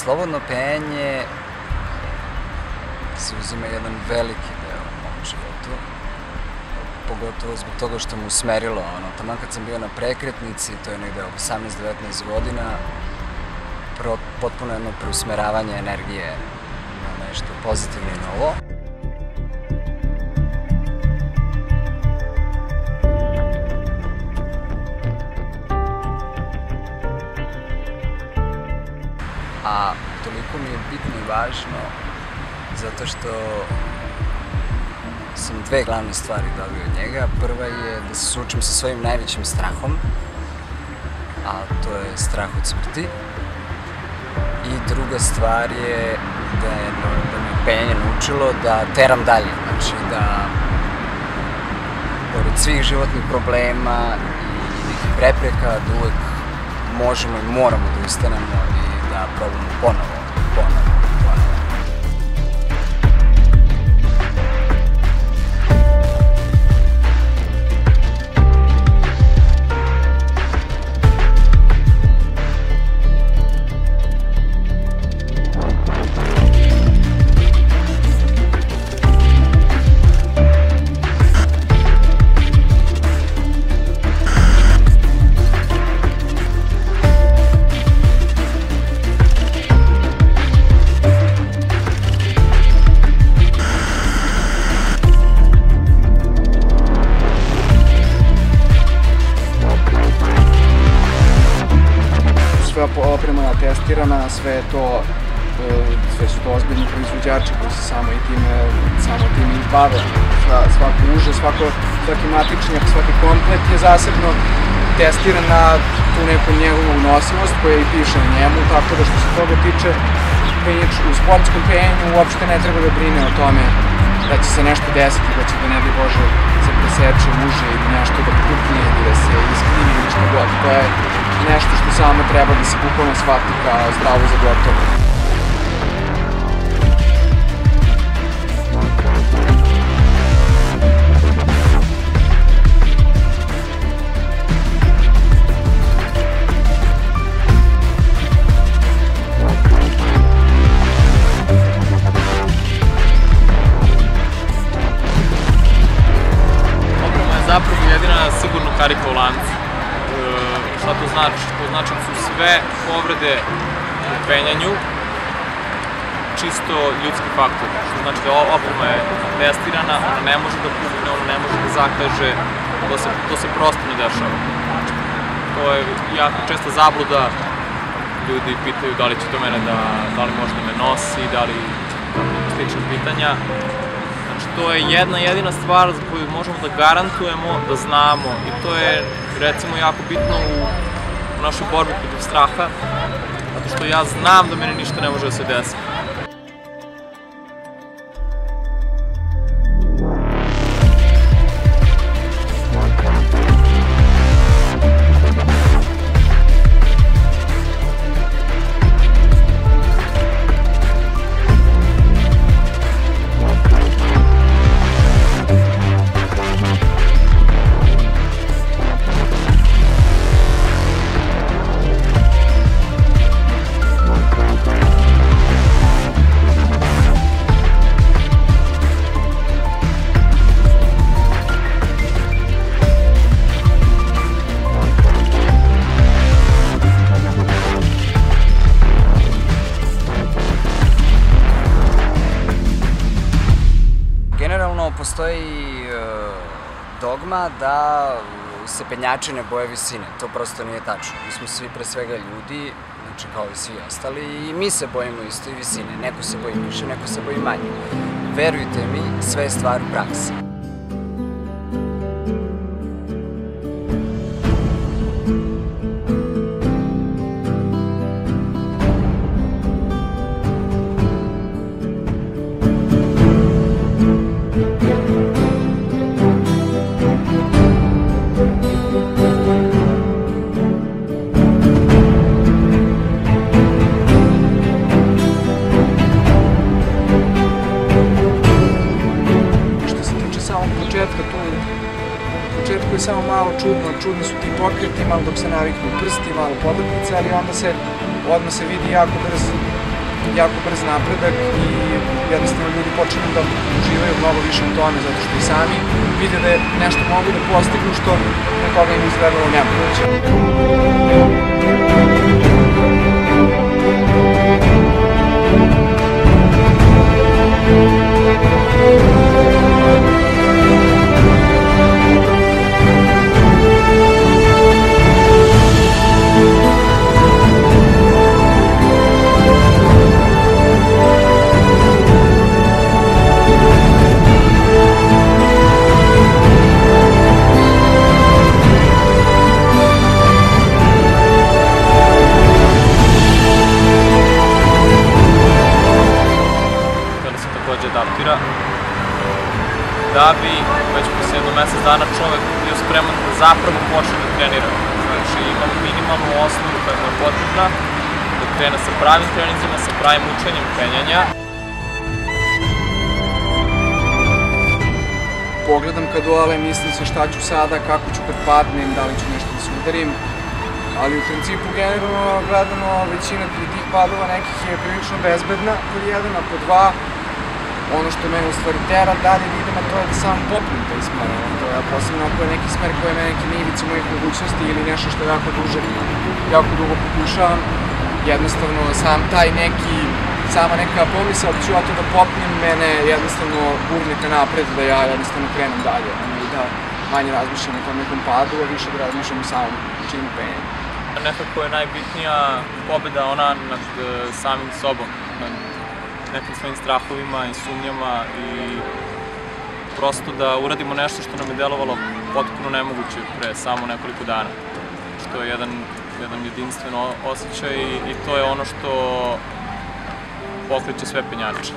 Slobodno penjanje se uzima jedan veliki deo u mom životu, pogotovo zbog toga što mu usmerilo, taman kad sam bio na prekretnici, to je negde oko 18-19 godina, potpuno jedno preusmeravanje energije na nešto pozitivno i novo. A toliko mi je bitno i važno zato što sam dve glavne stvari dobio od njega. Prva je da se suočim sa svojim najvećim strahom, a to je strah od smrti. I druga stvar je da me penjanje naučilo da teram dalje, znači da pored svih životnih problema i nekih prepreka da uvek možemo i moramo da ustanemo i da probamo ponovo. Oprema testirana, sve su to ozbiljni proizvođači koji se samo time i bave. Svako uže, svaki matičnjak, svaki komplet je zasebno testiran na tu neku njegovu nosivost koja i piše na njemu, tako da što se toga tiče, penjač u sportskom penjanju uopšte ne treba da brine o tome da će se nešto desiti, da će da ne bi Bože se preseče uže ili nešto da pukne ili da se iskrivi ili što god. To je nešto što samo treba da se bukvalno shvati kao zdravo za gotovo. Oprema je zapravo jedina sigurno karika u lancu. Šta to znači? To znači da su sve povrede u penjanju čisto ljudski faktor. Što znači da oprema je testirana, ona ne može da pukne, ona ne može da zakaže, to se prosto ne dešava. To je jako česta zabluda, ljudi pitaju da li će to mene da li može da me nosi, da li slične pitanja. Znači to je jedna jedina stvar za koju možemo da garantujemo, da znamo i to je recimo jako bitno u našoj borbi protiv straha, zato što ja znam da mene ništa ne može da se desi. Generalno postoji dogma da se penjači ne boje visine. To prosto nije tačno. Mi smo svi pre svega ljudi, znači kao i svi ostali, i mi se bojimo isto i visine. Neko se boji više, neko se boji manje. Verujte mi, sve je stvar prakse. početku je samo malo čudni su ti pokreti, malo dok se naviknu prsti, malo podrtnice, ali onda se vidi jako brzo jako brz napredak i jednostavno ljudi počinju da uživaju mnogo više u tome zato što i sami vide da je nešto mogu da postignu što nekoga im izgledalo nemoguće. Adaptira, da bi već posle jedno mesec dana čovek bio spreman da zapravo počne da trenira. Znači imamo minimalnu osnovu koja je potrebna da krene sa pravim treninzima, sa pravim učenjem penjanja. Pogledam kad dole, mislim se šta ću sada, kako ću kad padnem, da li ću nešto da se udarim. Ali u principu generalno gledano većina tih padova nekih je prilično bezbedna, pod jedan, a pod dva ono što mene u stvari tera dalje da idem, a to je da sam popnem taj smer. Posebno ako je neki smer koji je neki na ivici mojih mogućnosti ili nešto što jako dugo pokušavam. Jednostavno sam taj neki, sama neka pomisla da ću ja to da popnem, mene jednostavno gurnite napred da ja jednostavno krenem dalje. I da manje razmišljam o tom nekom padu, a više da razmišljam o samom činu penja. Nekako je najbitnija pobeda ona nad samim sobom, nad nekim svojim strahovima i sumnjama i prosto da uradimo nešto što nam je delovalo potpuno nemoguće pre samo nekoliko dana. Što je jedan jedinstven osjećaj i to je ono što pokreće sve penjače.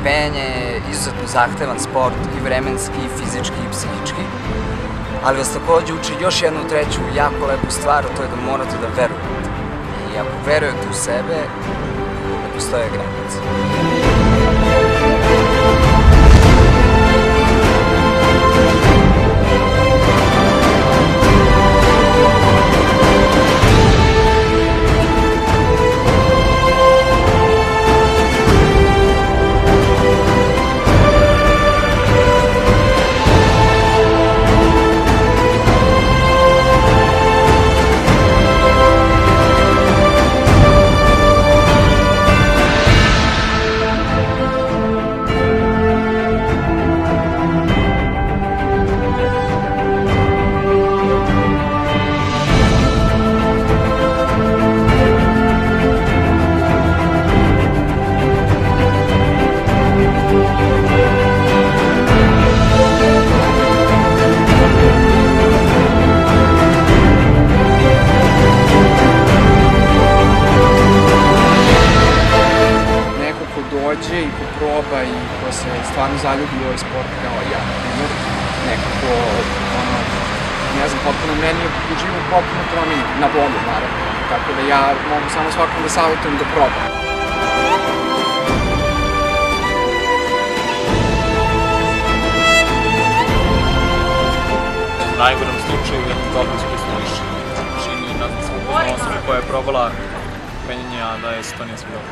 Penjanje je izuzetno zahtevan sport i vremenski, i fizički, i psihički, ali vas takođe uči još jednu treću jako lepu stvar, a to je da morate da verujete. I ako verujete u sebe, ne postoje granice. I ko proba i ko se stvarno zaljubi u ovaj sport kao ja, nekako, ne znam, potpuno meni je život potpuno promenjen, na bolje, naravno, tako da ja mogu samo svakom da savjetujem da proba. U najgorem slučaju jednom dobrom spisnu više. Znači, mi nazvam se upoznao osobu koja je probala penjanje, a da je se to nije svidjelo.